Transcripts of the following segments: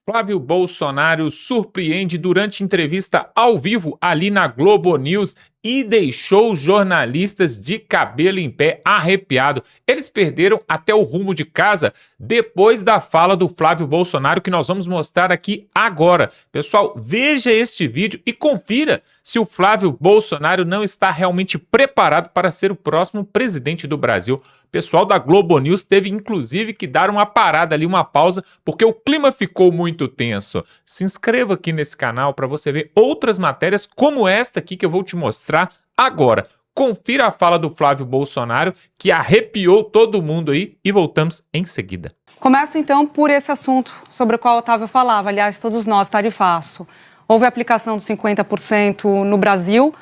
Flávio Bolsonaro surpreende durante entrevista ao vivo ali na Globo News e deixou jornalistas de cabelo em pé arrepiado. Eles perderam até o rumo de casa depois da fala do Flávio Bolsonaro, que nós vamos mostrar aqui agora. Pessoal, veja este vídeo e confira se o Flávio Bolsonaro não está realmente preparado para ser o próximo presidente do Brasil. O pessoal da Globo News teve inclusive que dar uma parada ali, uma pausa, porque o clima ficou muito tenso. Se inscreva aqui nesse canal para você ver outras matérias como esta aqui que eu vou te mostrar agora. Confira a fala do Flávio Bolsonaro, que arrepiou todo mundo aí, e voltamos em seguida. Começo então por esse assunto sobre o qual o Otávio falava, aliás, todos nós, tarifaço. Houve a aplicação dos 50% no Brasil,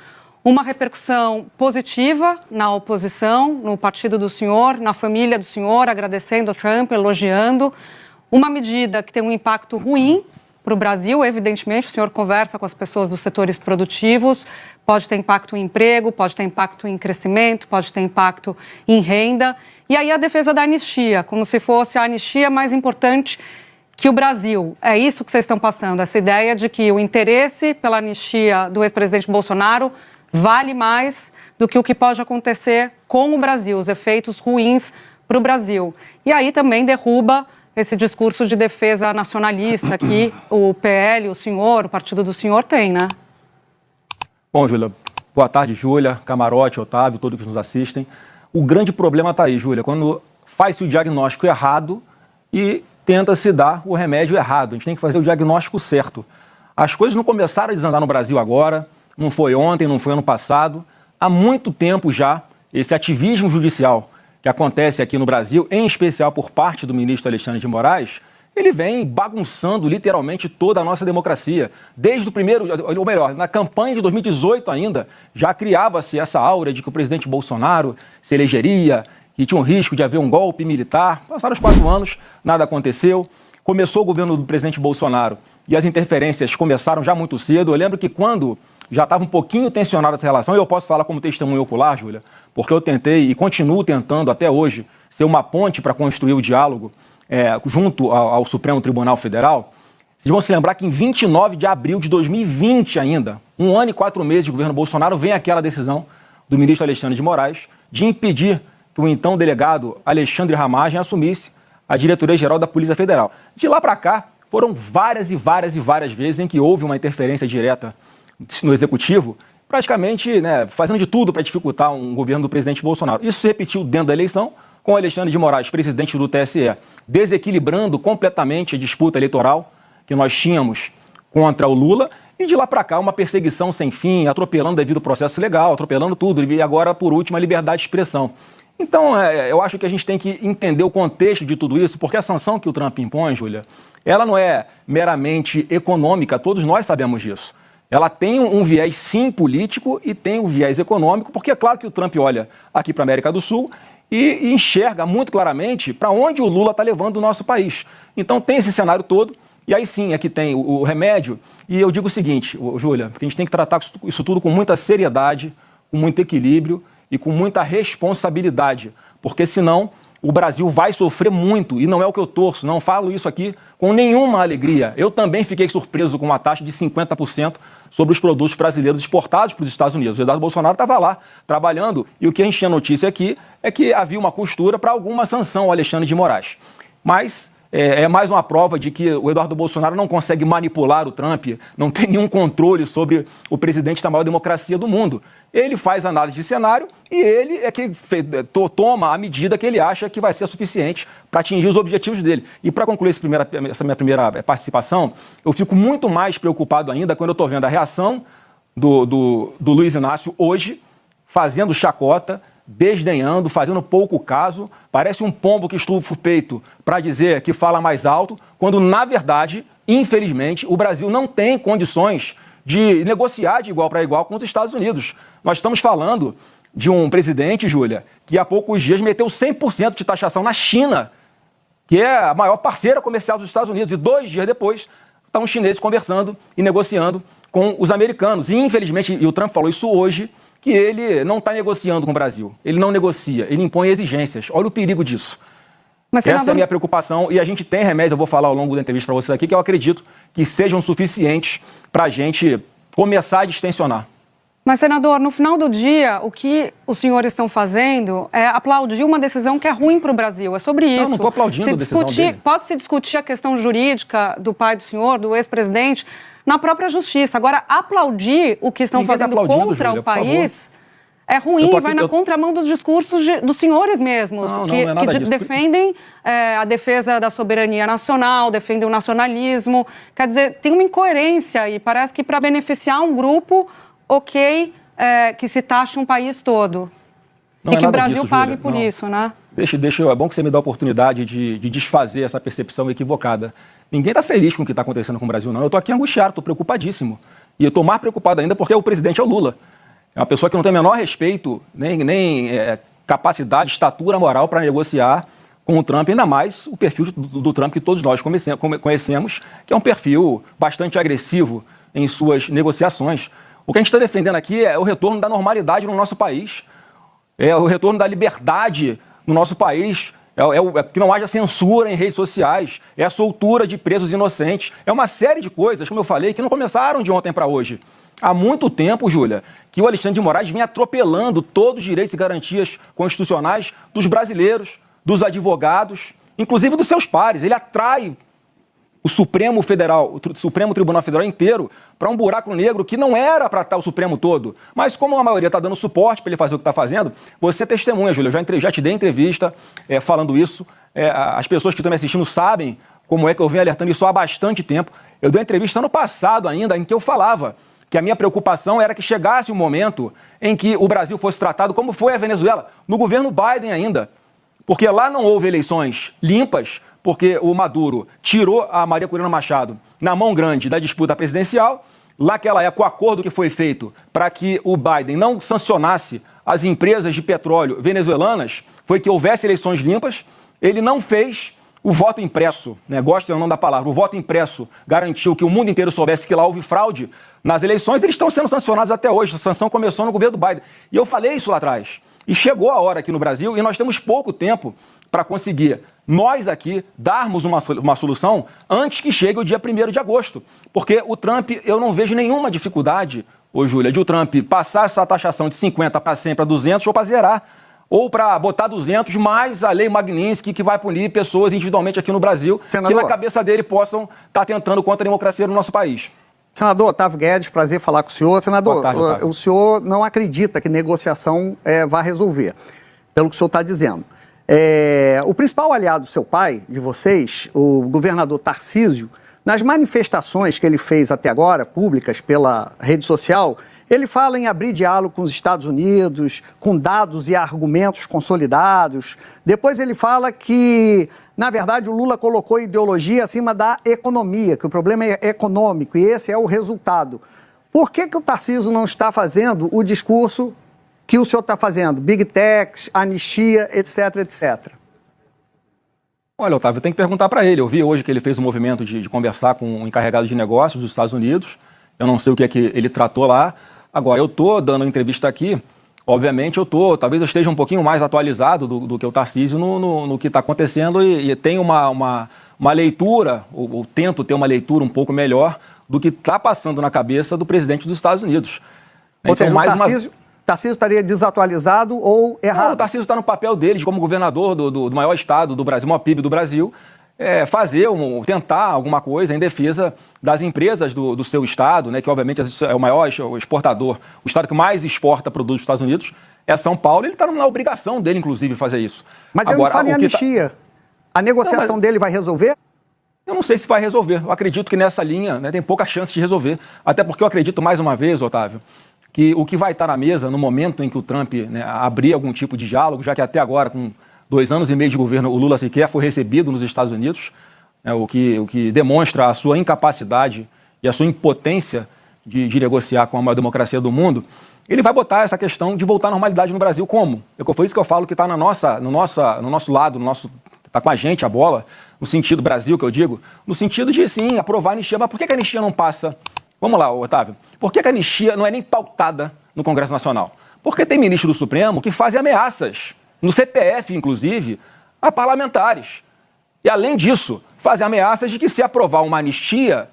uma repercussão positiva na oposição, no partido do senhor, na família do senhor, agradecendo a Trump, elogiando. Uma medida que tem um impacto ruim para o Brasil, evidentemente, o senhor conversa com as pessoas dos setores produtivos, pode ter impacto em emprego, pode ter impacto em crescimento, pode ter impacto em renda. E aí a defesa da anistia, como se fosse a anistia mais importante que o Brasil. É isso que vocês estão passando, essa ideia de que o interesse pela anistia do ex-presidente Bolsonaro vale mais do que o que pode acontecer com o Brasil, os efeitos ruins para o Brasil. E aí também derruba esse discurso de defesa nacionalista que o PL, o senhor, o partido do senhor tem, né? Bom, Júlia, boa tarde, Júlia, Camarote, Otávio, todos que nos assistem. O grande problema está aí, Júlia, quando faz-se o diagnóstico errado e tenta-se dar o remédio errado. A gente tem que fazer o diagnóstico certo. As coisas não começaram a desandar no Brasil agora, não foi ontem, não foi ano passado. Há muito tempo já, esse ativismo judicial que acontece aqui no Brasil, em especial por parte do ministro Alexandre de Moraes, ele vem bagunçando literalmente toda a nossa democracia. Desde o primeiro, ou melhor, na campanha de 2018 ainda, já criava-se essa aura de que o presidente Bolsonaro se elegeria, que tinha um risco de haver um golpe militar. Passaram os 4 anos, nada aconteceu. Começou o governo do presidente Bolsonaro e as interferências começaram já muito cedo. Eu lembro que quando já estava um pouquinho tensionada essa relação, e eu posso falar como testemunho ocular, Júlia, porque eu tentei e continuo tentando até hoje ser uma ponte para construir o diálogo junto ao Supremo Tribunal Federal. Vocês vão se lembrar que em 29 de abril de 2020 ainda, 1 ano e 4 meses de governo Bolsonaro, vem aquela decisão do ministro Alexandre de Moraes de impedir que o então delegado Alexandre Ramagem assumisse a diretoria-geral da Polícia Federal. De lá para cá, foram várias vezes em que houve uma interferência direta no Executivo, praticamente fazendo de tudo para dificultar um governo do presidente Bolsonaro. Isso se repetiu dentro da eleição, com Alexandre de Moraes, presidente do TSE, desequilibrando completamente a disputa eleitoral que nós tínhamos contra o Lula, e de lá para cá uma perseguição sem fim, atropelando devido ao processo legal, atropelando tudo, e agora, por último, a liberdade de expressão. Então, eu acho que a gente tem que entender o contexto de tudo isso, porque a sanção que o Trump impõe, Júlia, ela não é meramente econômica, todos nós sabemos disso. Ela tem um viés, sim, político e tem um viés econômico, porque é claro que o Trump olha aqui para a América do Sul e enxerga muito claramente para onde o Lula está levando o nosso país. Então tem esse cenário todo, e aí sim, aqui tem o remédio, e eu digo o seguinte, Júlia, que a gente tem que tratar isso tudo com muita seriedade, com muito equilíbrio e com muita responsabilidade, porque senão o Brasil vai sofrer muito, e não é o que eu torço, não falo isso aqui com nenhuma alegria. Eu também fiquei surpreso com uma taxa de 50% sobre os produtos brasileiros exportados para os Estados Unidos. O Eduardo Bolsonaro estava lá trabalhando, e o que a gente tinha notícia aqui é que havia uma costura para alguma sanção ao Alexandre de Moraes. Mas é mais uma prova de que o Eduardo Bolsonaro não consegue manipular o Trump, não tem nenhum controle sobre o presidente da maior democracia do mundo. Ele faz análise de cenário e ele é que toma a medida que ele acha que vai ser suficiente para atingir os objetivos dele. E para concluir essa minha primeira participação, eu fico muito mais preocupado ainda quando eu estou vendo a reação do Luiz Inácio hoje, fazendo chacota, desdenhando, fazendo pouco caso, parece um pombo que estufa o peito para dizer que fala mais alto, quando na verdade, infelizmente, o Brasil não tem condições de negociar de igual para igual com os Estados Unidos. Nós estamos falando de um presidente, Júlia, que há poucos dias meteu 100% de taxação na China, que é a maior parceira comercial dos Estados Unidos, e 2 dias depois estão os chineses conversando e negociando com os americanos. E infelizmente, e o Trump falou isso hoje, que ele não está negociando com o Brasil. Ele não negocia, ele impõe exigências. Olha o perigo disso. Mas, essa é a minha preocupação e a gente tem remédios, eu vou falar ao longo da entrevista para vocês aqui, que eu acredito que sejam suficientes para a gente começar a distensionar. Mas, senador, no final do dia, o que os senhores estão fazendo é aplaudir uma decisão que é ruim para o Brasil. É sobre isso. Não estou aplaudindo a decisão dele. Pode-se discutir a questão jurídica do pai do senhor, do ex-presidente, na própria justiça. Agora, aplaudir o que estão Ninguém fazendo Júlia, contra o país é ruim, vai na contramão dos discursos dos senhores mesmos, que defendem a defesa da soberania nacional, defendem o nacionalismo. Quer dizer, tem uma incoerência e parece que para beneficiar um grupo, que se taxe um país todo. E que o Brasil pague por isso, né? É bom que você me dá a oportunidade de desfazer essa percepção equivocada. Ninguém está feliz com o que está acontecendo com o Brasil, não. Eu estou aqui angustiado, estou preocupadíssimo. E eu estou mais preocupado ainda porque o presidente é o Lula. É uma pessoa que não tem o menor respeito, nem capacidade, estatura moral para negociar com o Trump, ainda mais o perfil do Trump que todos nós conhecemos, que é um perfil bastante agressivo em suas negociações. O que a gente está defendendo aqui é o retorno da normalidade no nosso país, é o retorno da liberdade no nosso país, que não haja censura em redes sociais, é a soltura de presos inocentes, é uma série de coisas, como eu falei, que não começaram de ontem para hoje. Há muito tempo, Júlia, que o Alexandre de Moraes vem atropelando todos os direitos e garantias constitucionais dos brasileiros, dos advogados, inclusive dos seus pares. Ele atrai o Supremo Tribunal Federal inteiro para um buraco negro que não era para estar o Supremo todo. Mas como a maioria está dando suporte para ele fazer o que está fazendo, você testemunha, Júlia. Eu já te dei entrevista falando isso. As pessoas que estão me assistindo sabem como é que eu venho alertando isso há bastante tempo. Eu dei uma entrevista ano passado ainda, em que eu falava que a minha preocupação era que chegasse um momento em que o Brasil fosse tratado como foi a Venezuela, no governo Biden ainda. Porque lá não houve eleições limpas, porque o Maduro tirou a Maria Corina Machado na mão grande da disputa presidencial. Naquela época, o acordo que foi feito para que o Biden não sancionasse as empresas de petróleo venezuelanas foi que houvesse eleições limpas. Ele não fez o voto impresso, gostem ou não da palavra, o voto impresso garantiu que o mundo inteiro soubesse que lá houve fraude nas eleições. Eles estão sendo sancionados até hoje. A sanção começou no governo do Biden. E eu falei isso lá atrás. E chegou a hora aqui no Brasil, e nós temos pouco tempo para conseguir, nós aqui, darmos uma solução antes que chegue o dia 1º de agosto. Porque o Trump, eu não vejo nenhuma dificuldade, Júlia, de o Trump passar essa taxação de 50 para 100 para 200 ou para zerar. Ou para botar 200 mais a lei Magnitsky, que vai punir pessoas individualmente aqui no Brasil, senador, que na cabeça dele possam estar tentando contra a democracia no nosso país. Senador Otávio Guedes, prazer falar com o senhor. Senador, boa tarde, o senhor não acredita que negociação vai resolver, pelo que o senhor está dizendo. O principal aliado do seu pai, de vocês, o governador Tarcísio, nas manifestações que ele fez até agora, públicas pela rede social, ele fala em abrir diálogo com os Estados Unidos, com dados e argumentos consolidados. Depois ele fala que, na verdade, o Lula colocou ideologia acima da economia, que o problema é econômico e esse é o resultado. Por que o Tarcísio não está fazendo o discurso que o senhor está fazendo? Big Techs, anistia, etc, etc. Olha, Otávio, tem que perguntar para ele. Eu vi hoje que ele fez um movimento de conversar com o encarregado de negócios dos Estados Unidos. Eu não sei o que é que ele tratou lá. Agora, eu estou dando uma entrevista aqui, obviamente talvez eu esteja um pouquinho mais atualizado do que o Tarcísio no que está acontecendo e tenho uma leitura, ou tento ter uma leitura um pouco melhor do que está passando na cabeça do presidente dos Estados Unidos. Ou seja, o Tarcísio estaria desatualizado ou errado? Não, o Tarcísio está no papel dele como governador do maior estado do Brasil, maior PIB do Brasil, tentar alguma coisa em defesa das empresas do seu estado, que obviamente é o maior exportador, o estado que mais exporta produtos dos Estados Unidos é São Paulo. Ele está na obrigação dele, inclusive, fazer isso. Mas agora, ele não fala em anistia. A negociação dele vai resolver? Eu não sei se vai resolver. Eu acredito que nessa linha tem pouca chance de resolver. Até porque eu acredito, mais uma vez, Otávio, que o que vai estar na mesa no momento em que o Trump abrir algum tipo de diálogo, já que até agora, com 2 anos e meio de governo, o Lula sequer foi recebido nos Estados Unidos, o que demonstra a sua incapacidade e a sua impotência de negociar com a maior democracia do mundo. Ele vai botar essa questão de voltar à normalidade no Brasil. Como? Foi isso que eu falo que está no nosso lado, está com a gente a bola, no sentido Brasil, que eu digo, no sentido de, sim, aprovar a anistia. Mas por que a anistia não passa? Vamos lá, Otávio. Por que a anistia não é nem pautada no Congresso Nacional? Porque tem ministro do Supremo que fazem ameaças, no CPF, inclusive, a parlamentares. E, além disso, fazer ameaças de que, se aprovar uma anistia,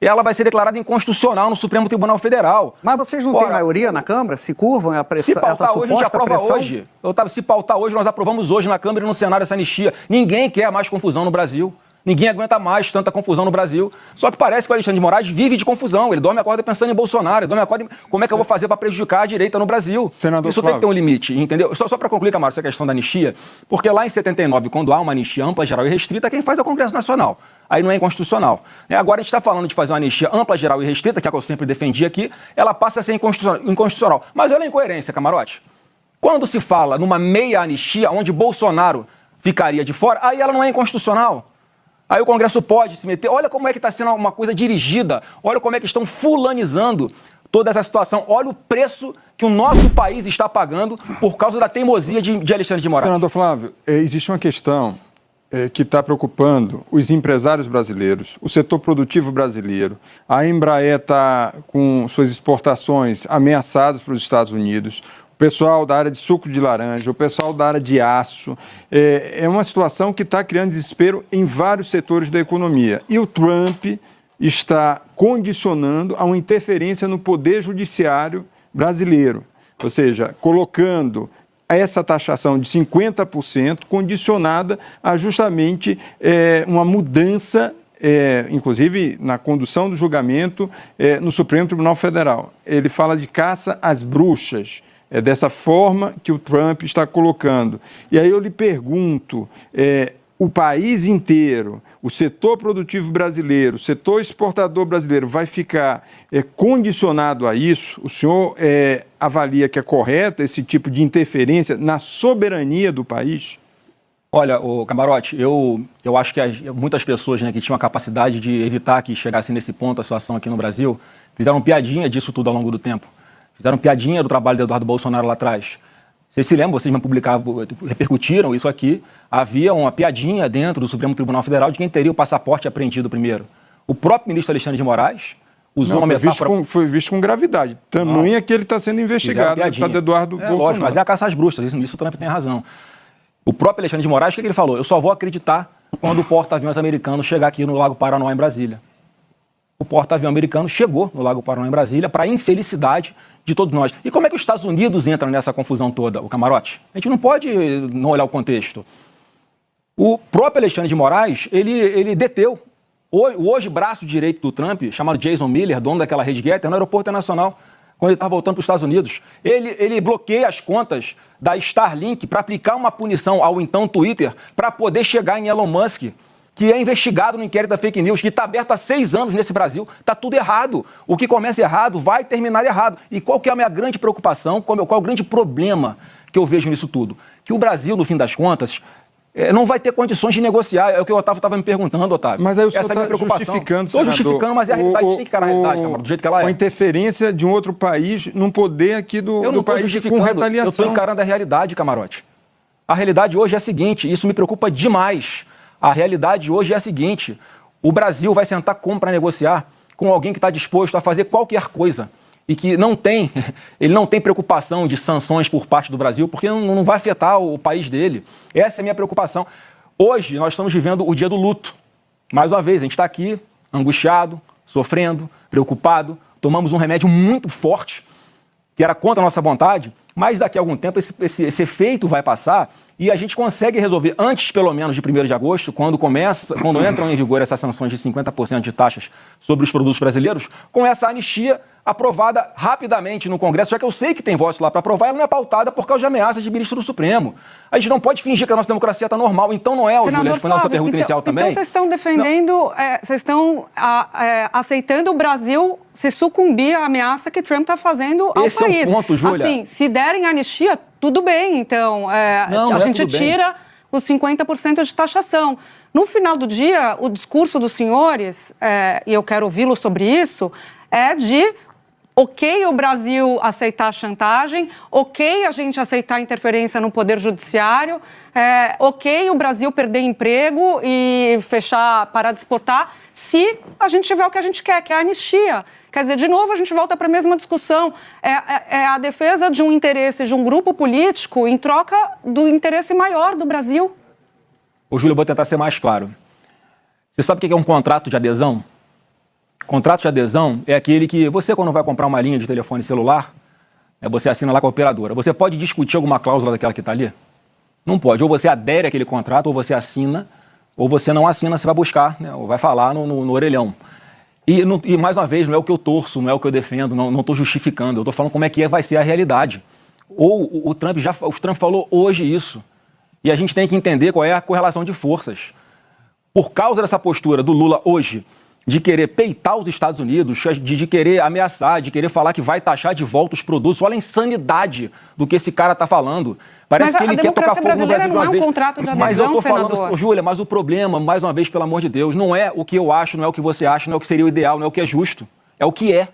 ela vai ser declarada inconstitucional no Supremo Tribunal Federal. Mas vocês não têm maioria na Câmara? Se curvam a pressão, se pautar essa hoje, a gente suposta aprova pressão? hoje. Se pautar hoje, nós aprovamos hoje na Câmara e no Senado essa anistia. Ninguém quer mais confusão no Brasil. Ninguém aguenta mais tanta confusão no Brasil. Só que parece que o Alexandre de Moraes vive de confusão. Ele dorme e acorda pensando em Bolsonaro. Ele dorme e acorda como é que eu vou fazer para prejudicar a direita no Brasil. Senador Isso Flávio. tem que ter um limite, entendeu? Só para concluir, Camargo, essa questão da anistia, porque lá em 79, quando há uma anistia ampla, geral e restrita, quem faz é o Congresso Nacional. Aí não é inconstitucional. Agora a gente está falando de fazer uma anistia ampla, geral e restrita, que é a que eu sempre defendi aqui, ela passa a ser inconstitucional. Mas olha a incoerência, Camarote. Quando se fala numa meia anistia, onde Bolsonaro ficaria de fora, aí ela não é inconstitucional. Aí o Congresso pode se meter. Olha como é que está sendo uma coisa dirigida. Olha como é que estão fulanizando toda essa situação. Olha o preço que o nosso país está pagando por causa da teimosia de Alexandre de Moraes. Senador Flávio, existe uma questão que está preocupando os empresários brasileiros, o setor produtivo brasileiro. A Embraer está com suas exportações ameaçadas para os Estados Unidos. O pessoal da área de suco de laranja, o pessoal da área de aço. É uma situação que está criando desespero em vários setores da economia. E o Trump está condicionando a uma interferência no poder judiciário brasileiro. Ou seja, colocando essa taxação de 50% condicionada a justamente uma mudança, inclusive na condução do julgamento no Supremo Tribunal Federal. Ele fala de caça às bruxas. É dessa forma que o Trump está colocando. E aí eu lhe pergunto, o país inteiro, o setor produtivo brasileiro, o setor exportador brasileiro vai ficar condicionado a isso? O senhor avalia que é correto esse tipo de interferência na soberania do país? Olha, Camarote, eu acho que muitas pessoas, né, que tinham a capacidade de evitar que chegasse nesse ponto a situação aqui no Brasil, fizeram piadinha disso tudo ao longo do tempo. Fizeram piadinha do trabalho de Eduardo Bolsonaro lá atrás. Vocês se lembram, vocês me publicaram, repercutiram isso aqui. Havia uma piadinha dentro do Supremo Tribunal Federal de quem teria o passaporte apreendido primeiro. O próprio ministro Alexandre de Moraes usou uma metáfora... Foi visto com gravidade. Tamanha que ele está sendo investigado para Eduardo Bolsonaro. Lógico, mas é a caça às bruxas, nisso o Trump tem razão. O próprio Alexandre de Moraes, o que ele falou? Eu só vou acreditar quando o porta-aviões americano chegar aqui no Lago Paranoá, em Brasília. O porta-avião americano chegou no Lago Paranoá, em Brasília, para a infelicidade de todos nós. E como é que os Estados Unidos entram nessa confusão toda, o Camarote? A gente não pode não olhar o contexto. O próprio Alexandre de Moraes, ele deteu o hoje braço direito do Trump, chamado Jason Miller, dono daquela rede Getter, no aeroporto internacional, quando ele estava voltando para os Estados Unidos. Ele bloqueia as contas da Starlink para aplicar uma punição ao então Twitter para poder chegar em Elon Musk, que é investigado no inquérito da fake news, que está aberto há 6 anos nesse Brasil. Está tudo errado. O que começa errado vai terminar errado. E qual que é a minha grande preocupação, qual é o grande problema que eu vejo nisso tudo? Que o Brasil, no fim das contas, não vai ter condições de negociar. É o que o Otávio estava me perguntando, Otávio. Mas aí o senhor está justificando, Estou justificando, mas a realidade tem que ficar na realidade, Câmara, do jeito que ela é. A interferência de um outro país num poder aqui do país com retaliação. Eu estou encarando a realidade, Camarote. A realidade hoje é a seguinte, isso me preocupa demais. A realidade hoje é a seguinte, o Brasil vai sentar como para negociar com alguém que está disposto a fazer qualquer coisa e que ele não tem preocupação de sanções por parte do Brasil, porque não vai afetar o país dele. Essa é a minha preocupação. Hoje nós estamos vivendo o dia do luto. Mais uma vez, a gente está aqui angustiado, sofrendo, preocupado, tomamos um remédio muito forte, que era contra a nossa vontade, mas daqui a algum tempo esse efeito vai passar e a gente consegue resolver antes, pelo menos, de 1º de agosto, quando entram em vigor essas sanções de 50% de taxas sobre os produtos brasileiros, com essa anistia aprovada rapidamente no Congresso, já que eu sei que tem votos lá para aprovar, ela não é pautada por causa de ameaças de ministro do Supremo. A gente não pode fingir que a nossa democracia está normal. Então não é, Júlia, respondendo a sua pergunta inicial também. Então vocês estão defendendo, vocês estão aceitando o Brasil se sucumbir à ameaça que Trump está fazendo ao país. Esse é o ponto, Júlia. Assim, se derem anistia, tudo bem, então a gente tira os 50% de taxação. No final do dia, o discurso dos senhores, e eu quero ouvi-lo sobre isso, é de ok o Brasil aceitar a chantagem, ok a gente aceitar a interferência no Poder Judiciário, ok o Brasil perder emprego e parar de exportar, se a gente tiver o que a gente quer, que é a anistia. Quer dizer, de novo, a gente volta para a mesma discussão. É a defesa de um interesse de um grupo político em troca do interesse maior do Brasil. Ô, Júlio, eu vou tentar ser mais claro. Você sabe o que é um contrato de adesão? Contrato de adesão é aquele que você, quando vai comprar uma linha de telefone celular, você assina lá com a operadora. Você pode discutir alguma cláusula daquela que está ali? Não pode. Ou você adere àquele contrato, ou você assina, ou você não assina, você vai buscar, né? Ou vai falar no orelhão. E, mais uma vez, não é o que eu torço, não é o que eu defendo, não estou justificando. Eu estou falando como é que vai ser a realidade. Ou o Trump falou hoje isso. E a gente tem que entender qual é a correlação de forças. Por causa dessa postura do Lula hoje, de querer peitar os Estados Unidos, de querer ameaçar, de querer falar que vai taxar de volta os produtos. Olha a insanidade do que esse cara está falando. Parece que ele quer tocar fogo no Brasil de uma vez. Mas a democracia brasileira não é um contrato de adesão, mas eu tô senador. falando, Júlia, mas o problema, mais uma vez, pelo amor de Deus, não é o que eu acho, não é o que você acha, não é o que seria o ideal, não é o que é justo. É o que é.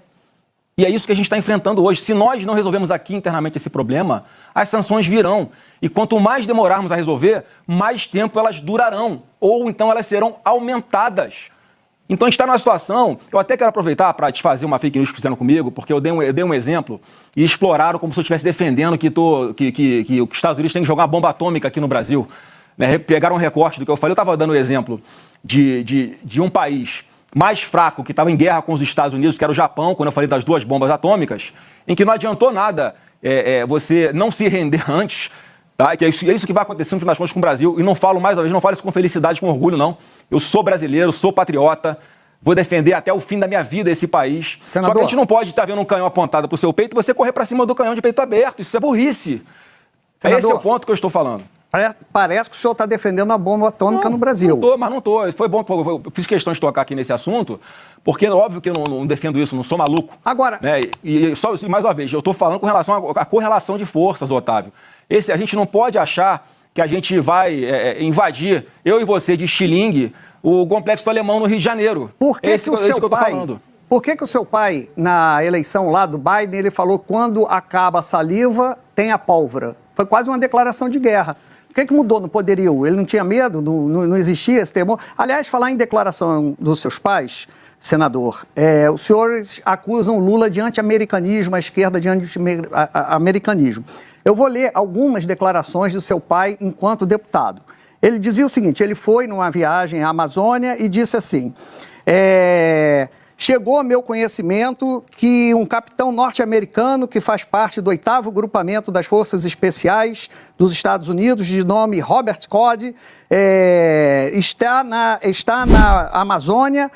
E é isso que a gente está enfrentando hoje. Se nós não resolvemos aqui internamente esse problema, as sanções virão. E quanto mais demorarmos a resolver, mais tempo elas durarão. Ou então elas serão aumentadas. Então a gente está numa situação, eu até quero aproveitar para desfazer uma fake news que fizeram comigo, porque eu dei um exemplo e exploraram como se eu estivesse defendendo que os Estados Unidos têm que jogar uma bomba atômica aqui no Brasil. Né? Pegaram um recorte do que eu falei, eu estava dando o exemplo de um país mais fraco, que estava em guerra com os Estados Unidos, que era o Japão, quando eu falei das 2 bombas atômicas, em que não adiantou nada você não se render antes, tá? Que é isso que vai acontecer no final das contas com o Brasil, e não falo mais uma vez, não falo isso com felicidade, com orgulho, não. Eu sou brasileiro, sou patriota, vou defender até o fim da minha vida esse país. Senador. Só que a gente não pode estar vendo um canhão apontado para o seu peito e você correr para cima do canhão de peito aberto, isso é burrice. Senador. Esse é o ponto que eu estou falando. Parece que o senhor está defendendo a bomba atômica no Brasil. Não tô. Foi bom, eu fiz questão de tocar aqui nesse assunto, porque óbvio que eu não defendo isso, não sou maluco. Agora... Né? Só mais uma vez, eu estou falando com relação à correlação de forças, Otávio. A gente não pode achar que a gente vai invadir, eu e você, de estilingue, o Complexo do Alemão no Rio de Janeiro. Por que que o seu pai... Falando. Por que o seu pai, na eleição lá do Biden, ele falou que quando acaba a saliva, tem a pólvora? Foi quase uma declaração de guerra. O que mudou no poderio? Ele não tinha medo? Não existia esse temor? Aliás, falar em declaração dos seus pais, senador, os senhores acusam Lula de anti-americanismo, a esquerda de anti-americanismo. Eu vou ler algumas declarações do seu pai enquanto deputado. Ele dizia o seguinte, ele foi numa viagem à Amazônia e disse assim... Chegou a meu conhecimento que um capitão norte-americano que faz parte do 8º Grupamento das Forças Especiais dos Estados Unidos, de nome Robert Cody, está na Amazônia,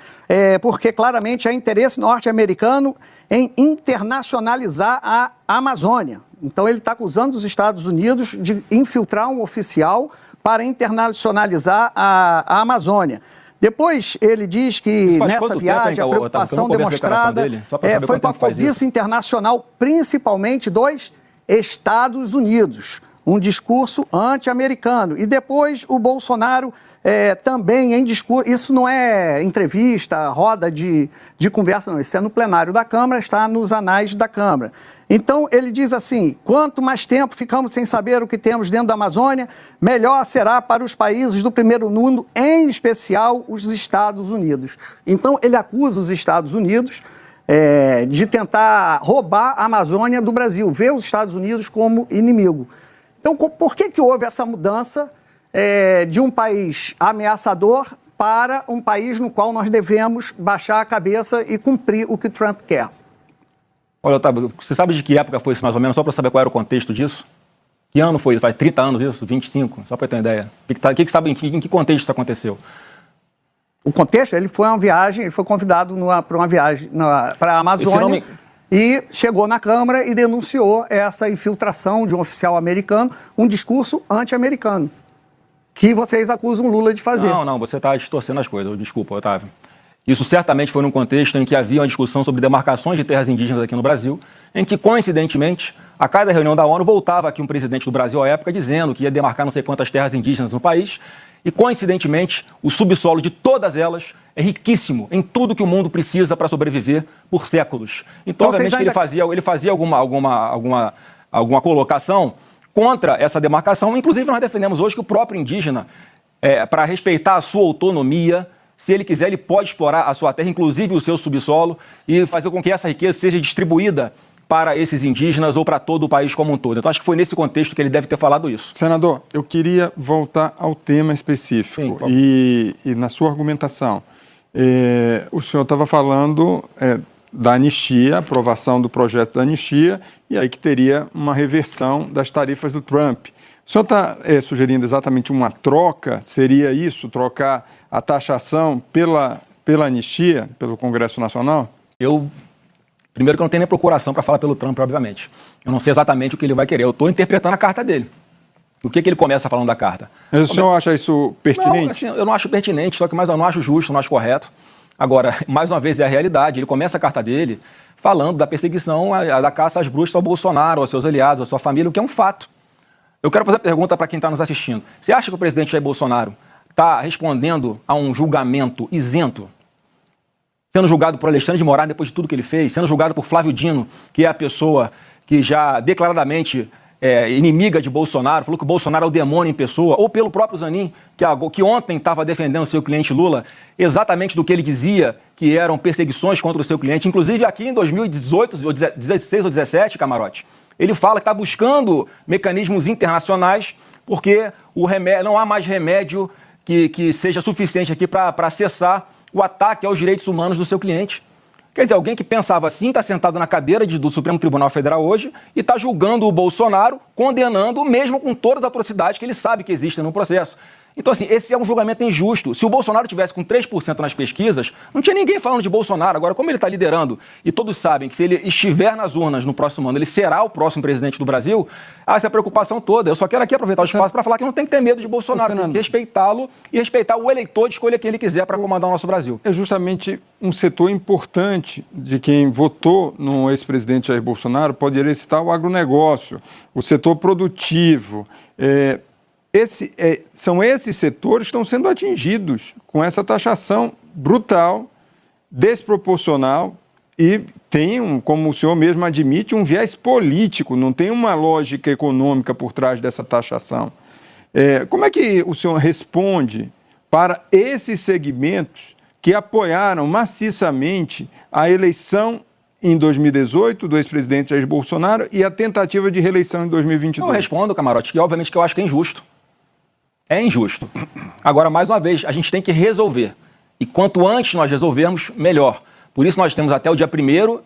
porque claramente há interesse norte-americano em internacionalizar a Amazônia. Então ele está acusando os Estados Unidos de infiltrar um oficial para internacionalizar a Amazônia. Depois ele diz que nessa viagem a preocupação demonstrada foi com a cobiça internacional, principalmente dos Estados Unidos. Um discurso anti-americano. E depois o Bolsonaro também em discurso... Isso não é entrevista, roda de conversa, não. Isso é no plenário da Câmara, está nos anais da Câmara. Então ele diz assim, quanto mais tempo ficamos sem saber o que temos dentro da Amazônia, melhor será para os países do primeiro mundo, em especial os Estados Unidos. Então ele acusa os Estados Unidos de tentar roubar a Amazônia do Brasil, vê os Estados Unidos como inimigo. Então, por que houve essa mudança de um país ameaçador para um país no qual nós devemos baixar a cabeça e cumprir o que o Trump quer? Olha, Otávio, você sabe de que época foi isso mais ou menos, só para saber qual era o contexto disso? Que ano foi isso? Faz 30 anos isso? 25? Só para ter uma ideia. Em que contexto isso aconteceu? O contexto, ele foi uma viagem, ele foi convidado para uma viagem para a Amazônia e chegou na Câmara e denunciou essa infiltração de um oficial americano, um discurso anti-americano, que vocês acusam Lula de fazer. Não, você está distorcendo as coisas, desculpa, Otávio. Isso certamente foi num contexto em que havia uma discussão sobre demarcações de terras indígenas aqui no Brasil, em que, coincidentemente, a cada reunião da ONU voltava aqui um presidente do Brasil à época dizendo que ia demarcar não sei quantas terras indígenas no país, e, coincidentemente, o subsolo de todas elas é riquíssimo em tudo que o mundo precisa para sobreviver por séculos. Então, obviamente, ele fazia alguma colocação contra essa demarcação. Inclusive, nós defendemos hoje que o próprio indígena, para respeitar a sua autonomia, se ele quiser, ele pode explorar a sua terra, inclusive o seu subsolo, e fazer com que essa riqueza seja distribuída para esses indígenas ou para todo o país como um todo. Então, acho que foi nesse contexto que ele deve ter falado isso. Senador, eu queria voltar ao tema específico. Sim, e na sua argumentação, o senhor estava falando da anistia, aprovação do projeto da anistia, e aí que teria uma reversão das tarifas do Trump. O senhor está sugerindo exatamente uma troca? Seria isso, trocar a taxação pela anistia, pelo Congresso Nacional? Primeiro que eu não tenho nem procuração para falar pelo Trump, obviamente. Eu não sei exatamente o que ele vai querer. Eu estou interpretando a carta dele. O que ele começa falando da carta? Mas o senhor acha isso pertinente? Não, assim, eu não acho pertinente, só que mais eu não acho justo, não acho correto. Agora, mais uma vez, é a realidade. Ele começa a carta dele falando da perseguição, da caça às bruxas ao Bolsonaro, aos seus aliados, à sua família, o que é um fato. Eu quero fazer a pergunta para quem está nos assistindo. Você acha que o presidente Jair Bolsonaro está respondendo a um julgamento isento? Sendo julgado por Alexandre de Moraes depois de tudo que ele fez, sendo julgado por Flávio Dino, que é a pessoa que já declaradamente inimiga de Bolsonaro, falou que o Bolsonaro é o demônio em pessoa, ou pelo próprio Zanin, que ontem estava defendendo o seu cliente Lula, exatamente do que ele dizia que eram perseguições contra o seu cliente, inclusive aqui em 2018, ou 16 ou 17, Camarote, ele fala que está buscando mecanismos internacionais porque não há mais remédio que seja suficiente aqui para cessar o ataque aos direitos humanos do seu cliente. Quer dizer, alguém que pensava assim, está sentado na cadeira do Supremo Tribunal Federal hoje e está julgando o Bolsonaro, condenando, mesmo com todas as atrocidades que ele sabe que existem no processo. Então, assim, esse é um julgamento injusto. Se o Bolsonaro tivesse com 3% nas pesquisas, não tinha ninguém falando de Bolsonaro. Agora, como ele está liderando, e todos sabem que se ele estiver nas urnas no próximo ano, ele será o próximo presidente do Brasil, há essa preocupação toda. Eu só quero aqui aproveitar o espaço para falar que não tem que ter medo de Bolsonaro, tem que respeitá-lo e respeitar o eleitor de escolha que ele quiser para comandar o nosso Brasil. É justamente um setor importante de quem votou no ex-presidente Jair Bolsonaro, poderia citar o agronegócio, o setor produtivo. São esses setores que estão sendo atingidos com essa taxação brutal, desproporcional e tem, como o senhor mesmo admite, um viés político, não tem uma lógica econômica por trás dessa taxação. Como é que o senhor responde para esses segmentos que apoiaram maciçamente a eleição em 2018 do ex-presidente Jair Bolsonaro e a tentativa de reeleição em 2022? Eu respondo, Camarote, que obviamente que eu acho que é injusto. É injusto. Agora, mais uma vez, a gente tem que resolver. E quanto antes nós resolvermos, melhor. Por isso nós temos até o dia 1º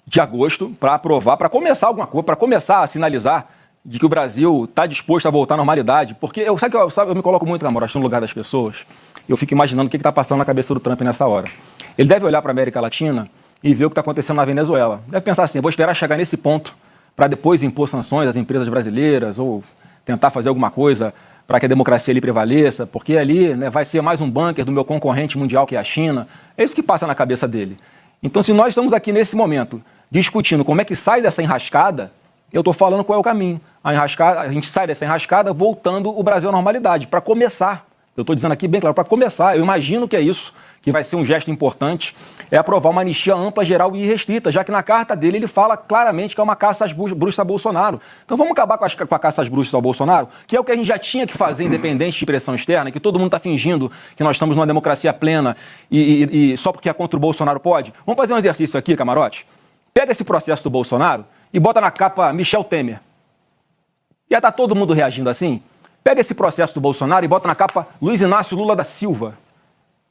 de agosto para aprovar, para começar alguma coisa, para começar a sinalizar de que o Brasil está disposto a voltar à normalidade. Porque eu me coloco muito, Camarote, no lugar das pessoas. Eu fico imaginando o que está passando na cabeça do Trump nessa hora. Ele deve olhar para a América Latina e ver o que está acontecendo na Venezuela. Deve pensar assim, vou esperar chegar nesse ponto para depois impor sanções às empresas brasileiras ou tentar fazer alguma coisa para que a democracia ali prevaleça, porque ali vai ser mais um bunker do meu concorrente mundial, que é a China. É isso que passa na cabeça dele. Então, se nós estamos aqui nesse momento discutindo como é que sai dessa enrascada, eu estou falando qual é o caminho. A gente sai dessa enrascada voltando o Brasil à normalidade, para começar. Eu estou dizendo aqui bem claro, para começar, eu imagino que é isso, que vai ser um gesto importante, é aprovar uma anistia ampla, geral e irrestrita, já que na carta dele ele fala claramente que é uma caça às bruxas a Bolsonaro. Então vamos acabar com a caça às bruxas ao Bolsonaro, que é o que a gente já tinha que fazer independente de pressão externa, que todo mundo está fingindo que nós estamos numa democracia plena e só porque é contra o Bolsonaro pode. Vamos fazer um exercício aqui, Camarote? Pega esse processo do Bolsonaro e bota na capa Michel Temer. Já está todo mundo reagindo assim? Pega esse processo do Bolsonaro e bota na capa Luiz Inácio Lula da Silva.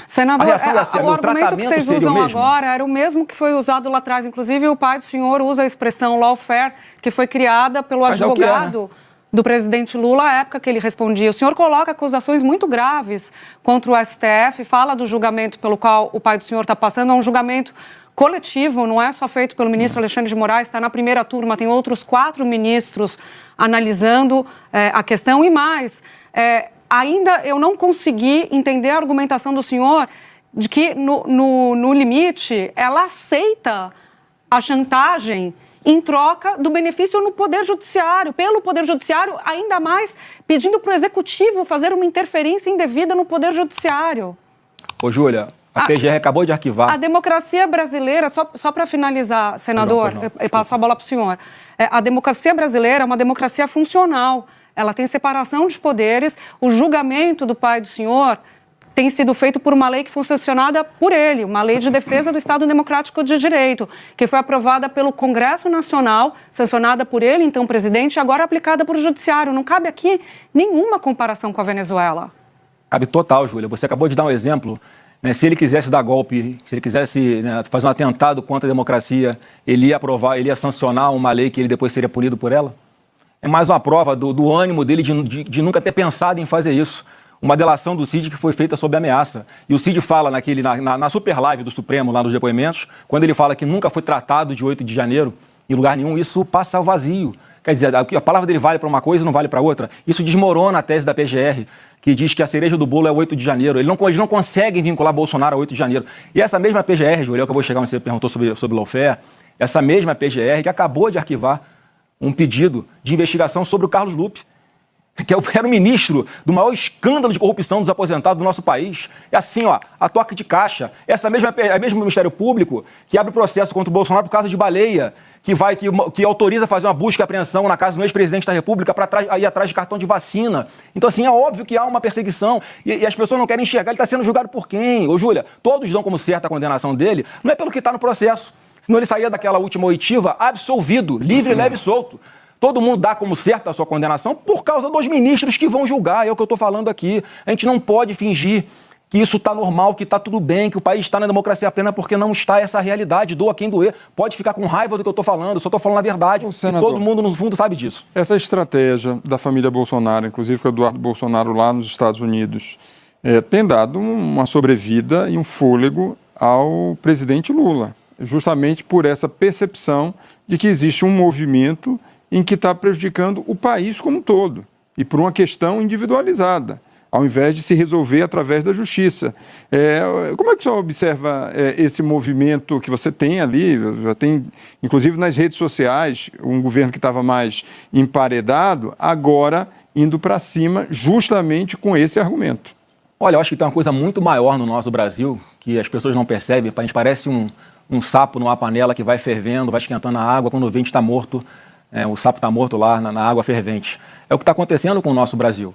Senador, o argumento que vocês usam mesmo? agora era o mesmo que foi usado lá atrás. Inclusive, o pai do senhor usa a expressão lawfare, que foi criada pelo advogado do presidente Lula à época que ele respondia. O senhor coloca acusações muito graves contra o STF, fala do julgamento pelo qual o pai do senhor está passando, é um julgamento coletivo, não é só feito pelo ministro Alexandre de Moraes, está na primeira turma, tem outros 4 ministros analisando a questão e mais. Ainda eu não consegui entender a argumentação do senhor de que, no limite, ela aceita a chantagem em troca do benefício no Poder Judiciário, pelo Poder Judiciário, ainda mais pedindo para o Executivo fazer uma interferência indevida no Poder Judiciário. Ô, Júlia, a PGR acabou de arquivar. A democracia brasileira, só para finalizar, senador, eu passo a bola para o senhor. A democracia brasileira é uma democracia funcional. Ela tem separação de poderes. O julgamento do pai do senhor tem sido feito por uma lei que foi sancionada por ele, uma lei de defesa do Estado Democrático de Direito, que foi aprovada pelo Congresso Nacional, sancionada por ele, então presidente, e agora aplicada por Judiciário. Não cabe aqui nenhuma comparação com a Venezuela. Cabe total, Júlia. Você acabou de dar um exemplo. Né, se ele quisesse dar golpe, se ele quisesse, né, fazer um atentado contra a democracia, ele ia aprovar, ele ia sancionar uma lei que ele depois seria punido por ela? É mais uma prova do ânimo dele de nunca ter pensado em fazer isso. Uma delação do Cid que foi feita sob ameaça. E o Cid fala na super live do Supremo, lá nos depoimentos, quando ele fala que nunca foi tratado de 8 de janeiro, em lugar nenhum, isso passa ao vazio. Quer dizer, a palavra dele vale para uma coisa e não vale para outra. Isso desmorona a tese da PGR, que diz que a cereja do bolo é 8 de janeiro. Eles não conseguem vincular Bolsonaro a 8 de janeiro. E essa mesma PGR, Júlio, que eu vou chegar onde você perguntou sobre lawfare, essa mesma PGR que acabou de arquivar um pedido de investigação sobre o Carlos Lupe, que era o ministro do maior escândalo de corrupção dos aposentados do nosso país. É assim, ó, a toque de caixa. Essa mesmo Ministério Público que abre processo contra o Bolsonaro por causa de baleia, que autoriza fazer uma busca e apreensão na casa do ex-presidente da República para ir atrás de cartão de vacina. Então, assim, é óbvio que há uma perseguição e as pessoas não querem enxergar. Ele está sendo julgado por quem? Ô, Júlia, todos dão como certa a condenação dele, não é pelo que está no processo. Senão ele saía daquela última oitiva absolvido, livre, leve e solto. Todo mundo dá como certa a sua condenação por causa dos ministros que vão julgar, é o que eu estou falando aqui. A gente não pode fingir que isso está normal, que está tudo bem, que o país está na democracia plena, porque não está essa realidade. Doa quem doer. Pode ficar com raiva do que eu estou falando, eu só estou falando a verdade. Senador, e todo mundo, no fundo, sabe disso. Essa estratégia da família Bolsonaro, inclusive com o Eduardo Bolsonaro lá nos Estados Unidos, tem dado uma sobrevida e um fôlego ao presidente Lula, justamente por essa percepção de que existe um movimento em que está prejudicando o país como um todo, e por uma questão individualizada, ao invés de se resolver através da justiça. Como é que o senhor observa esse movimento que você tem ali, já tem, inclusive nas redes sociais, um governo que estava mais emparedado, agora indo para cima justamente com esse argumento? Olha, eu acho que tem uma coisa muito maior no nosso Brasil, que as pessoas não percebem, a gente parece um sapo numa panela que vai fervendo, vai esquentando a água, quando o vento está morto, o sapo está morto lá na água fervente. É o que está acontecendo com o nosso Brasil.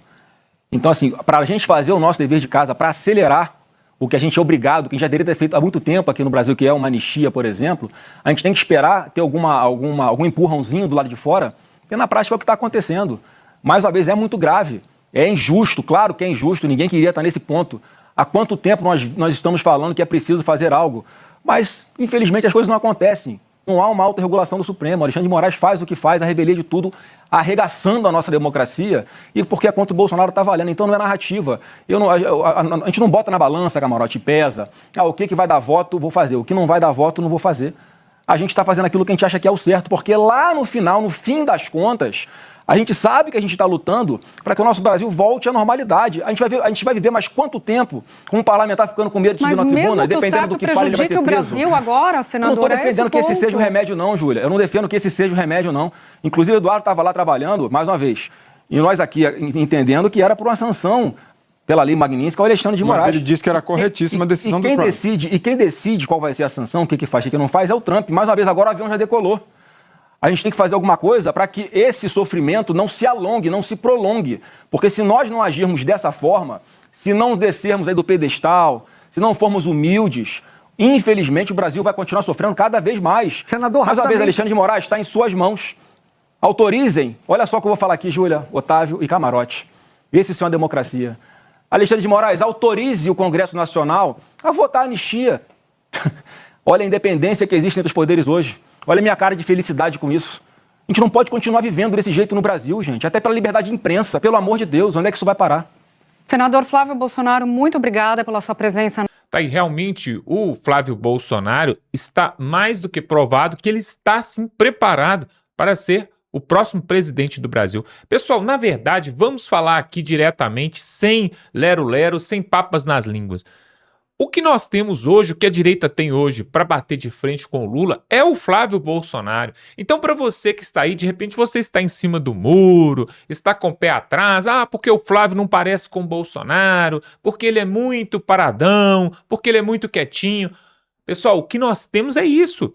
Então, assim, para a gente fazer o nosso dever de casa, para acelerar o que a gente é obrigado, que a gente já deveria ter feito há muito tempo aqui no Brasil, que é uma anistia, por exemplo, a gente tem que esperar ter algum empurrãozinho do lado de fora, porque na prática é o que está acontecendo. Mais uma vez, é muito grave, é injusto, claro que é injusto, ninguém queria estar nesse ponto. Há quanto tempo nós estamos falando que é preciso fazer algo? Mas, infelizmente, as coisas não acontecem. Não há uma autorregulação do Supremo. Alexandre de Moraes faz o que faz, a revelia de tudo, arregaçando a nossa democracia, e porque é contra o Bolsonaro está valendo. Então não é narrativa. A gente não bota na balança, camarote, e pesa. O que vai dar voto, vou fazer. O que não vai dar voto, não vou fazer. A gente está fazendo aquilo que a gente acha que é o certo, porque lá no final, no fim das contas, a gente sabe que a gente está lutando para que o nosso Brasil volte à normalidade. A gente vai viver mais quanto tempo com um parlamentar ficando com medo de subir na tribuna, dependendo do que fala, ele vai ser preso. Mas mesmo que o Brasil agora, senador, eu não estou defendendo que esse seja o remédio não, Júlia. Eu não defendo que esse seja o remédio não. Inclusive o Eduardo estava lá trabalhando, mais uma vez, e nós aqui entendendo que era por uma sanção pela lei Magnitsky ao Alexandre de Moraes. Mas ele disse que era corretíssima a decisão do Trump. E quem decide qual vai ser a sanção, o que faz, o que não faz, é o Trump. Mais uma vez, agora o avião já decolou. A gente tem que fazer alguma coisa para que esse sofrimento não se alongue, não se prolongue. Porque se nós não agirmos dessa forma, se não descermos aí do pedestal, se não formos humildes, infelizmente o Brasil vai continuar sofrendo cada vez mais. Senador, mais uma vez, Alexandre de Moraes está em suas mãos. Autorizem, olha só o que eu vou falar aqui, Júlia, Otávio e Camarote. Esse sim é uma democracia. Alexandre de Moraes, autorize o Congresso Nacional a votar a anistia. Olha a independência que existe entre os poderes hoje. Olha a minha cara de felicidade com isso. A gente não pode continuar vivendo desse jeito no Brasil, gente. Até pela liberdade de imprensa, pelo amor de Deus. Onde é que isso vai parar? Senador Flávio Bolsonaro, muito obrigada pela sua presença. Tá, e realmente o Flávio Bolsonaro está mais do que provado que ele está sim preparado para ser o próximo presidente do Brasil. Pessoal, na verdade, vamos falar aqui diretamente, sem lero-lero, sem papas nas línguas. O que nós temos hoje, o que a direita tem hoje para bater de frente com o Lula é o Flávio Bolsonaro. Então, para você que está aí, de repente você está em cima do muro, está com o pé atrás, porque o Flávio não parece com o Bolsonaro, porque ele é muito paradão, porque ele é muito quietinho. Pessoal, o que nós temos é isso.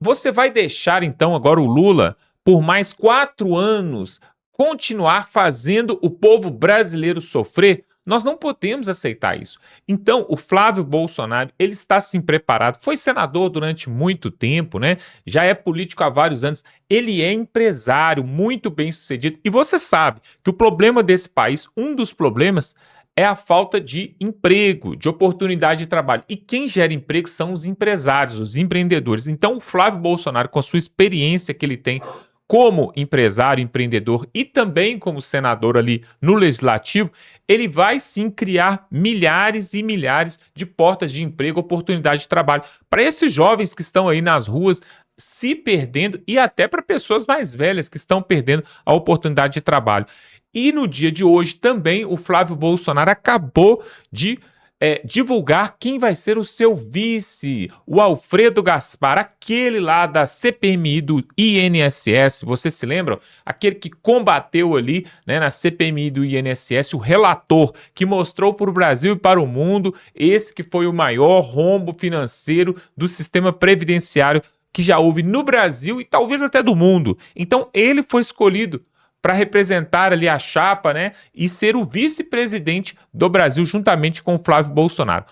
Você vai deixar então agora o Lula, por mais 4 anos, continuar fazendo o povo brasileiro sofrer Nós não podemos aceitar isso. Então, o Flávio Bolsonaro, ele está sim preparado, foi senador durante muito tempo, né? Já é político há vários anos, ele é empresário, muito bem sucedido. E você sabe que o problema desse país, um dos problemas, é a falta de emprego, de oportunidade de trabalho. E quem gera emprego são os empresários, os empreendedores. Então, o Flávio Bolsonaro, com a sua experiência que ele tem como empresário, empreendedor e também como senador ali no Legislativo, ele vai sim criar milhares e milhares de portas de emprego, oportunidade de trabalho para esses jovens que estão aí nas ruas se perdendo e até para pessoas mais velhas que estão perdendo a oportunidade de trabalho. E no dia de hoje também o Flávio Bolsonaro acabou de divulgar quem vai ser o seu vice, o Alfredo Gaspar, aquele lá da CPMI do INSS, vocês se lembram? Aquele que combateu ali, né, na CPMI do INSS, o relator que mostrou para o Brasil e para o mundo esse que foi o maior rombo financeiro do sistema previdenciário que já houve no Brasil e talvez até do mundo. Então ele foi escolhido para representar ali a chapa, né, e ser o vice-presidente do Brasil juntamente com o Flávio Bolsonaro.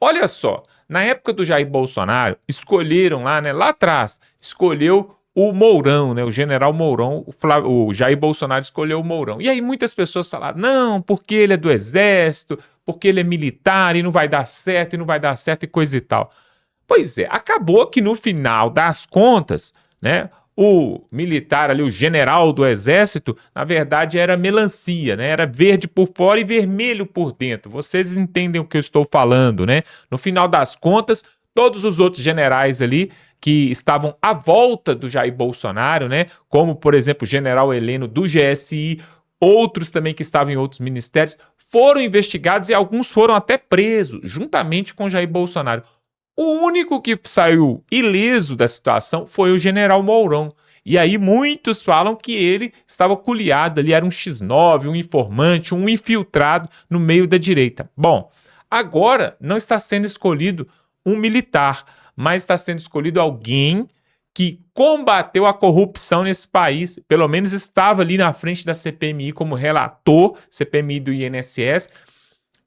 Olha só, na época do Jair Bolsonaro, escolheram lá, né, lá atrás, escolheu o Mourão, né, o general Mourão, o Jair Bolsonaro escolheu o Mourão. E aí muitas pessoas falaram, não, porque ele é do Exército, porque ele é militar e não vai dar certo, e coisa e tal. Pois é, acabou que no final das contas, né, o militar ali, o general do Exército, na verdade era melancia, né? Era verde por fora e vermelho por dentro. Vocês entendem o que eu estou falando, né? No final das contas, todos os outros generais ali que estavam à volta do Jair Bolsonaro, né? Como, por exemplo, o general Heleno do GSI, outros também que estavam em outros ministérios, foram investigados e alguns foram até presos, juntamente com Jair Bolsonaro. O único que saiu ileso da situação foi o general Mourão. E aí muitos falam que ele estava culiado ali, era um X9, um informante, um infiltrado no meio da direita. Bom, agora não está sendo escolhido um militar, mas está sendo escolhido alguém que combateu a corrupção nesse país, pelo menos estava ali na frente da CPMI como relator, CPMI do INSS,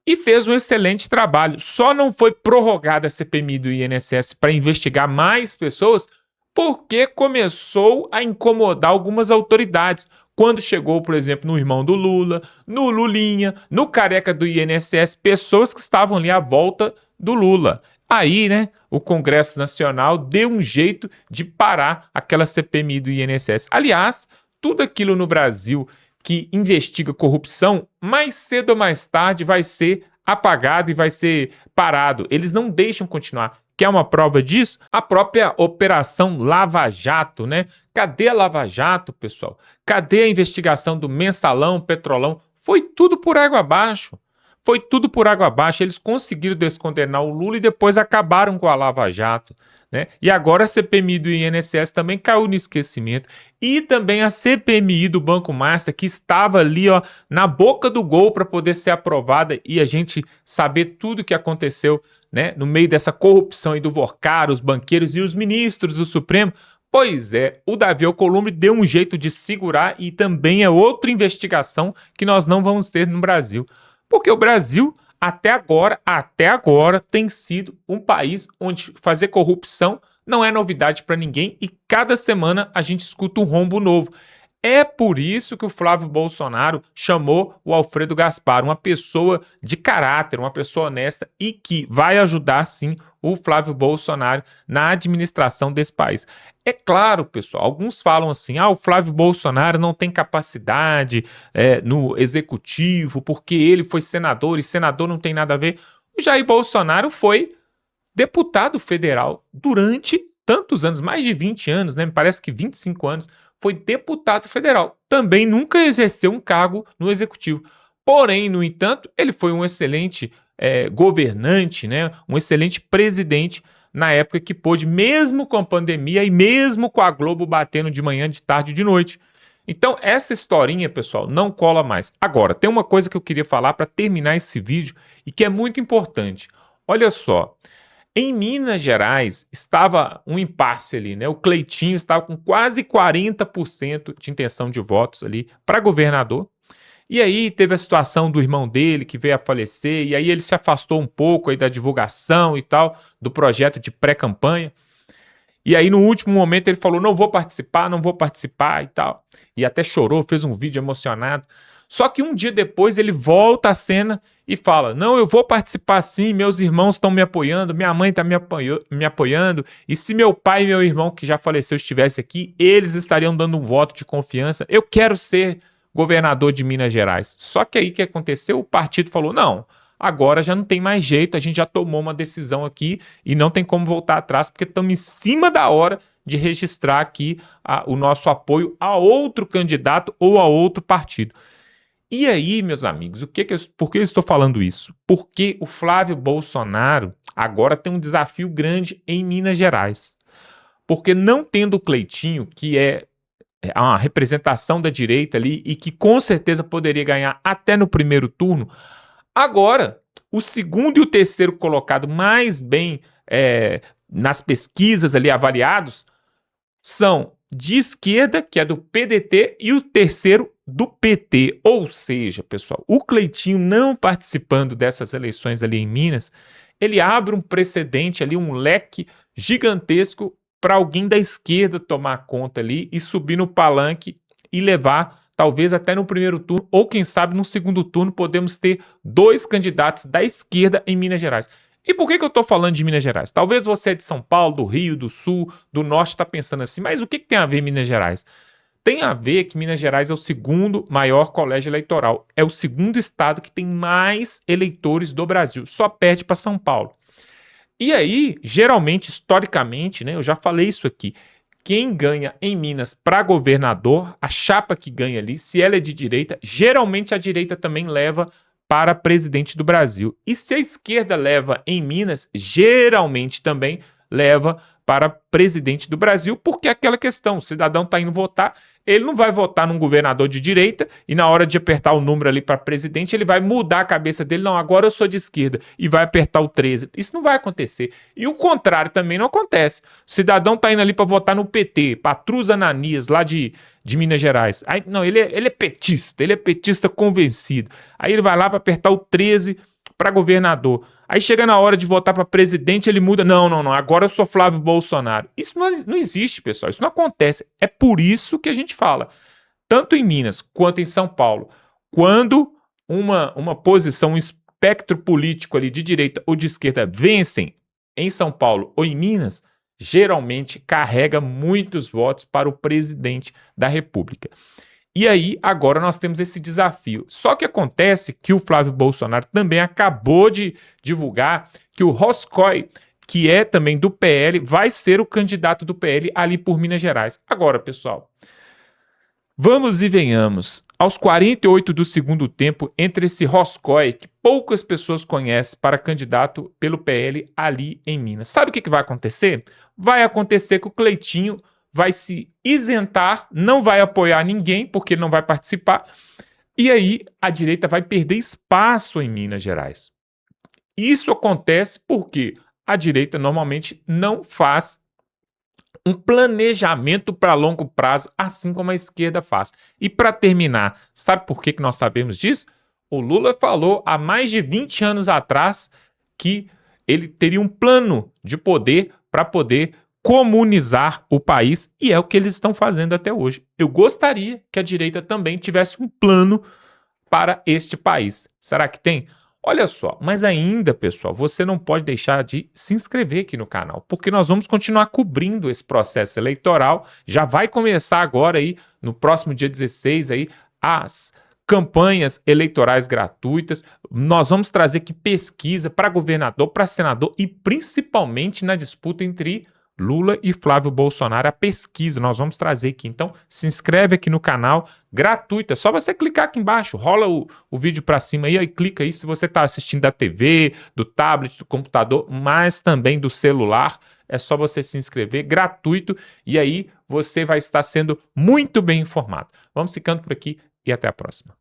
e fez um excelente trabalho. Só não foi prorrogada a CPMI do INSS para investigar mais pessoas porque começou a incomodar algumas autoridades. Quando chegou, por exemplo, no irmão do Lula, no Lulinha, no careca do INSS, pessoas que estavam ali à volta do Lula. Aí, né, o Congresso Nacional deu um jeito de parar aquela CPMI do INSS. Aliás, tudo aquilo no Brasil que investiga corrupção, mais cedo ou mais tarde vai ser apagado e vai ser parado. Eles não deixam continuar. Quer uma prova disso? A própria Operação Lava Jato, né? Cadê a Lava Jato, pessoal? Cadê a investigação do Mensalão, Petrolão? Foi tudo por água abaixo. Foi tudo por água abaixo. Eles conseguiram descondenar o Lula e depois acabaram com a Lava Jato, né? E agora a CPMI do INSS também caiu no esquecimento. E também a CPMI do Banco Master, que estava ali, ó, na boca do gol para poder ser aprovada e a gente saber tudo o que aconteceu, né, no meio dessa corrupção aí do Vorcar, os banqueiros e os ministros do Supremo. Pois é, o Davi Alcolumbre deu um jeito de segurar e também é outra investigação que nós não vamos ter no Brasil. Porque o Brasil, até agora, tem sido um país onde fazer corrupção não é novidade para ninguém e cada semana a gente escuta um rombo novo. É por isso que o Flávio Bolsonaro chamou o Alfredo Gaspar, uma pessoa de caráter, uma pessoa honesta e que vai ajudar, sim, o Flávio Bolsonaro na administração desse país. É claro, pessoal, alguns falam assim, o Flávio Bolsonaro não tem capacidade no executivo porque ele foi senador e senador não tem nada a ver. O Jair Bolsonaro foi deputado federal durante tantos anos, mais de 20 anos, né? Me parece que 25 anos, foi deputado federal. Também nunca exerceu um cargo no executivo. Porém, no entanto, ele foi um excelente governante, né? Um excelente presidente na época que pôde, mesmo com a pandemia e mesmo com a Globo batendo de manhã, de tarde e de noite. Então, essa historinha, pessoal, não cola mais. Agora, tem uma coisa que eu queria falar para terminar esse vídeo e que é muito importante. Olha só. Em Minas Gerais, estava um impasse ali, né? O Cleitinho estava com quase 40% de intenção de votos ali para governador E aí teve a situação do irmão dele que veio a falecer, e aí ele se afastou um pouco aí da divulgação e tal, do projeto de pré-campanha. E aí no último momento ele falou, não vou participar e tal. E até chorou, fez um vídeo emocionado. Só que um dia depois ele volta à cena e fala, não, eu vou participar sim, meus irmãos estão me apoiando, minha mãe está me apoiando, e se meu pai e meu irmão, que já faleceu, estivesse aqui, eles estariam dando um voto de confiança, eu quero ser governador de Minas Gerais. Só que aí o que aconteceu? O partido falou, não, agora já não tem mais jeito, a gente já tomou uma decisão aqui e não tem como voltar atrás, porque estamos em cima da hora de registrar aqui o nosso apoio a outro candidato ou a outro partido. E aí, meus amigos, por que eu estou falando isso? Porque o Flávio Bolsonaro agora tem um desafio grande em Minas Gerais. Porque não tendo o Cleitinho, que é uma representação da direita ali e que com certeza poderia ganhar até no primeiro turno, agora o segundo e o terceiro colocado mais bem nas pesquisas ali avaliados são de esquerda, que é do PDT, e o terceiro do PT. Ou seja, pessoal, o Cleitinho não participando dessas eleições ali em Minas, ele abre um precedente ali, um leque gigantesco para alguém da esquerda tomar conta ali e subir no palanque e levar, talvez até no primeiro turno, ou quem sabe no segundo turno, podemos ter 2 candidatos da esquerda em Minas Gerais. E por que eu estou falando de Minas Gerais? Talvez você é de São Paulo, do Rio, do Sul, do Norte, está pensando assim, mas o que tem a ver Minas Gerais? Tem a ver que Minas Gerais é o segundo maior colégio eleitoral. É o segundo estado que tem mais eleitores do Brasil. Só perde para São Paulo. E aí, geralmente, historicamente, né, eu já falei isso aqui, quem ganha em Minas para governador, a chapa que ganha ali, se ela é de direita, geralmente a direita também leva para presidente do Brasil. E se a esquerda leva em Minas, geralmente também leva para presidente do Brasil, porque é aquela questão, o cidadão está indo votar, ele não vai votar num governador de direita e na hora de apertar o número ali para presidente, ele vai mudar a cabeça dele, não, agora eu sou de esquerda e vai apertar o 13. Isso não vai acontecer. E o contrário também não acontece. O cidadão está indo ali para votar no PT, Patrus Ananias, lá de Minas Gerais. Aí, não, ele é petista convencido. Aí ele vai lá para apertar o 13 para governador. Aí chega na hora de votar para presidente, ele muda. Não, agora eu sou Flávio Bolsonaro. Isso não existe, pessoal. Isso não acontece. É por isso que a gente fala, tanto em Minas quanto em São Paulo, quando uma posição, um espectro político ali de direita ou de esquerda vencem em São Paulo ou em Minas, geralmente carrega muitos votos para o presidente da República. E aí, agora nós temos esse desafio. Só que acontece que o Flávio Bolsonaro também acabou de divulgar que o Roscoe, que é também do PL, vai ser o candidato do PL ali por Minas Gerais. Agora, pessoal, vamos e venhamos. Aos 48 do segundo tempo, entre esse Roscoe, que poucas pessoas conhecem, para candidato pelo PL ali em Minas. Sabe o que vai acontecer? Vai acontecer que o Cleitinho vai se isentar, não vai apoiar ninguém, porque ele não vai participar, e aí a direita vai perder espaço em Minas Gerais. Isso acontece porque a direita normalmente não faz um planejamento para longo prazo, assim como a esquerda faz. E para terminar, sabe por que nós sabemos disso? O Lula falou há mais de 20 anos atrás que ele teria um plano de poder para poder comunizar o país, e é o que eles estão fazendo até hoje. Eu gostaria que a direita também tivesse um plano para este país. Será que tem? Olha só, mas ainda, pessoal, você não pode deixar de se inscrever aqui no canal, porque nós vamos continuar cobrindo esse processo eleitoral. Já vai começar agora aí, no próximo dia 16, aí, as campanhas eleitorais gratuitas. Nós vamos trazer aqui pesquisa para governador, para senador e principalmente na disputa entre Lula e Flávio Bolsonaro, a pesquisa, nós vamos trazer aqui. Então, se inscreve aqui no canal, gratuito, é só você clicar aqui embaixo, rola o vídeo para cima aí, clica aí se você está assistindo da TV, do tablet, do computador, mas também do celular, é só você se inscrever, gratuito, e aí você vai estar sendo muito bem informado. Vamos ficando por aqui e até a próxima.